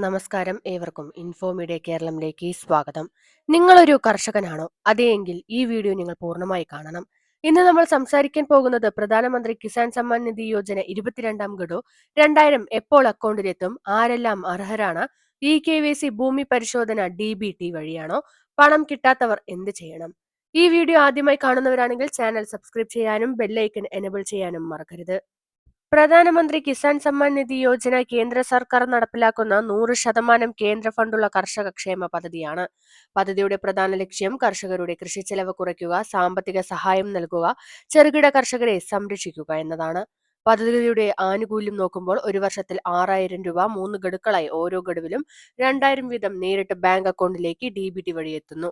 നമസ്കാരം, ഏവർക്കും info media കേരളത്തിലേക്ക് സ്വാഗതം. നിങ്ങളൊരു കർഷകനാണോ? അതെയെങ്കിൽ ഈ വീഡിയോ നിങ്ങൾ പൂർണ്ണമായി കാണണം. ഇന്ന് നമ്മൾ സംസാരിക്കാൻ പോകുന്നത് പ്രധാനമന്ത്രി കിസാൻ സമ്മാൻ നിധി യോജന 22ാം ഗഡു 2000 എപ്പോൾ അക്കൗണ്ടിലെത്തും, ആരെല്ലാം അർഹരാണ്, KYC ഭൂമി പരിശോധന DBT വഴിയാണോ, പണം കിട്ടാത്തവർ എന്ത് ചെയ്യണം? ഈ വീഡിയോ ആദ്യമായി കാണുന്നവരാണെങ്കിൽ ചാനൽ സബ്സ്ക്രൈബ് ചെയ്യാനും ബെല്ലൈക്കൺ എനേബിൾ ചെയ്യാനും മറക്കരുത്. പ്രധാനമന്ത്രി കിസാൻ സമ്മാൻ നിധി യോജന കേന്ദ്ര സർക്കാർ നടപ്പിലാക്കുന്ന 100% കേന്ദ്ര ഫണ്ടുള്ള കർഷക ക്ഷേമ പദ്ധതിയാണ്. പദ്ധതിയുടെ പ്രധാന ലക്ഷ്യം കർഷകരുടെ കൃഷി ചെലവ് കുറയ്ക്കുക, സാമ്പത്തിക സഹായം നൽകുക, ചെറുകിട കർഷകരെ സംരക്ഷിക്കുക എന്നതാണ്. പദ്ധതിയുടെ ആനുകൂല്യം നോക്കുമ്പോൾ ഒരു വർഷത്തിൽ 6000 രൂപ 3 ഗഡുക്കളായി ഓരോ ഗഡുവിലും 2000 വീതം നേരിട്ട് ബാങ്ക് അക്കൗണ്ടിലേക്ക് DBT വഴി എത്തുന്നു.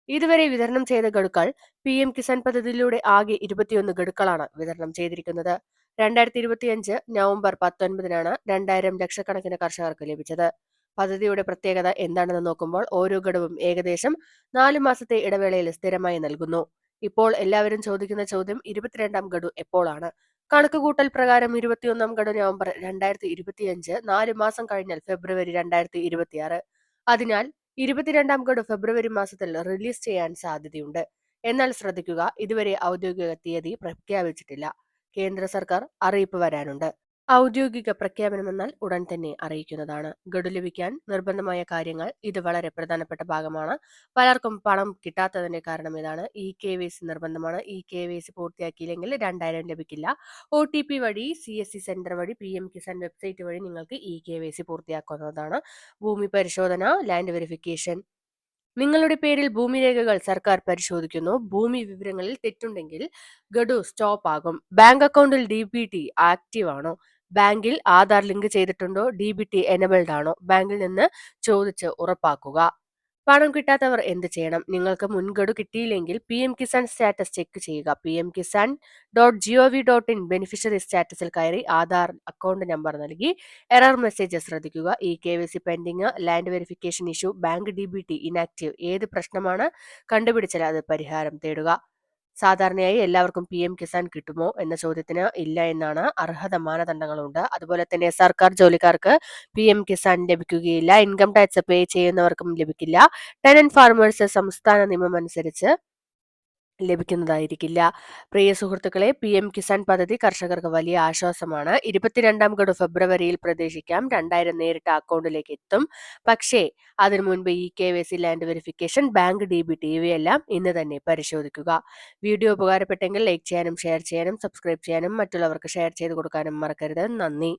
ഇതുവരെ വിതരണം ചെയ്ത ഗഡുക്കൾ PM കിസാൻ പദ്ധതിയിലൂടെ ആകെ 21 ഗഡുക്കളാണ് വിതരണം ചെയ്തിരിക്കുന്നത്. 2025 നവംബർ 19-നാണ് 2000 ലക്ഷക്കണക്കിന് കർഷകർക്ക് ലഭിച്ചത്. പദ്ധതിയുടെ പ്രത്യേകത എന്താണെന്ന് നോക്കുമ്പോൾ ഓരോ ഗഡുവും ഏകദേശം 4 മാസത്തെ ഇടവേളയിൽ സ്ഥിരമായി നൽകുന്നു. ഇപ്പോൾ എല്ലാവരും ചോദിക്കുന്ന ചോദ്യം 22ാം ഗഡു എപ്പോഴാണ്? കണക്കുകൂട്ടൽ പ്രകാരം 21ാം ഗഡു നവംബർ 2025, 4 മാസം കഴിഞ്ഞാൽ ഫെബ്രുവരി 2026. അതിനാൽ 22ാം ഗഡു ഫെബ്രുവരി മാസത്തിൽ റിലീസ് ചെയ്യാൻ സാധ്യതയുണ്ട്. എന്നാൽ ശ്രദ്ധിക്കുക, ഇതുവരെ ഔദ്യോഗിക തീയതി പ്രഖ്യാപിച്ചിട്ടില്ല. കേന്ദ്ര സർക്കാർ അറിയിപ്പ് വരാനുണ്ട്. ഔദ്യോഗിക പ്രഖ്യാപനമെന്നാൽ ഉടൻ തന്നെ അറിയിക്കുന്നതാണ്. ഗഡു ലഭിക്കാൻ നിർബന്ധമായ കാര്യങ്ങൾ. ഇത് വളരെ പ്രധാനപ്പെട്ട ഭാഗമാണ്. പലർക്കും പണം കിട്ടാത്തതിന്റെ കാരണം ഇതാണ്. KYC നിർബന്ധമാണ്. KYC പൂർത്തിയാക്കിയില്ലെങ്കിൽ 2000 ലഭിക്കില്ല. OTP വഴി, CSC സെന്റർ വഴി, PM കിസാൻ വെബ്സൈറ്റ് വഴി നിങ്ങൾക്ക് KYC പൂർത്തിയാക്കാവുന്നതാണ്. ഭൂമി പരിശോധന, ലാൻഡ് വെരിഫിക്കേഷൻ. നിങ്ങളുടെ പേരിൽ ഭൂമി രേഖകൾ സർക്കാർ പരിശോധിക്കുന്നു. ഭൂമി വിവരങ്ങളിൽ തെറ്റുണ്ടെങ്കിൽ ഗഡു സ്റ്റോപ്പ് ആകും. ബാങ്ക് അക്കൗണ്ടിൽ DBT ആക്റ്റീവ് ആണോ? ബാങ്കിൽ ആധാർ ലിങ്ക് ചെയ്തിട്ടുണ്ടോ? DBT എനബിൾഡ് ആണോ? ബാങ്കിൽ നിന്ന് ചോദിച്ച് ഉറപ്പാക്കുക. പണം കിട്ടാത്തവർ എന്ത് ചെയ്യണം? നിങ്ങൾക്ക് മുൻഗഡു കിട്ടിയില്ലെങ്കിൽ PM കിസാൻ സ്റ്റാറ്റസ് ചെക്ക് ചെയ്യുക. pmkisan.gov.in ബെനിഫിഷ്യറി സ്റ്റാറ്റസിൽ കയറി ആധാർ അക്കൗണ്ട് നമ്പർ നൽകി എറർ മെസ്സേജ് ശ്രദ്ധിക്കുക. KYC pending, land verification issue, bank DBT inactive, ഏത് പ്രശ്നമാണ് കണ്ടുപിടിച്ചാൽ അത് പരിഹാരം തേടുക. സാധാരണയായി എല്ലാവർക്കും PM കിസാൻ കിട്ടുമോ എന്ന ചോദ്യത്തിന് ഇല്ല എന്നാണ്. അർഹത മാനദണ്ഡങ്ങളുണ്ട്. അതുപോലെ തന്നെ സർക്കാർ ജോലിക്കാർക്ക് PM കിസാൻ ലഭിക്കുകയില്ല. ഇൻകം ടാക്സ് പേ ചെയ്യുന്നവർക്കും ലഭിക്കില്ല. ടെനന്റ് ഫാർമേഴ്സ് സംസ്ഥാന നിയമം അനുസരിച്ച് ലഭിക്കുന്നതായിരിക്കില്ല. പ്രിയ സുഹൃത്തുക്കളെ, PM കിസാൻ പദ്ധതി കർഷകർക്ക് വലിയ ആശ്വാസമാണ്. 22ാം ഗഡു ഫെബ്രുവരിയിൽ പ്രതീക്ഷിക്കാം. 2000 നേരിട്ട് അക്കൗണ്ടിലേക്ക് എത്തും. പക്ഷേ അതിനു മുൻപ് KYC, land verification, bank DBT ഇവയെല്ലാം ഇന്ന് തന്നെ പരിശോധിക്കുക. വീഡിയോ ഉപകാരപ്പെട്ടെങ്കിൽ ലൈക്ക് ചെയ്യാനും ഷെയർ ചെയ്യാനും സബ്സ്ക്രൈബ് ചെയ്യാനും മറ്റുള്ളവർക്ക് ഷെയർ ചെയ്ത് കൊടുക്കാനും മറക്കരുത്. നന്ദി.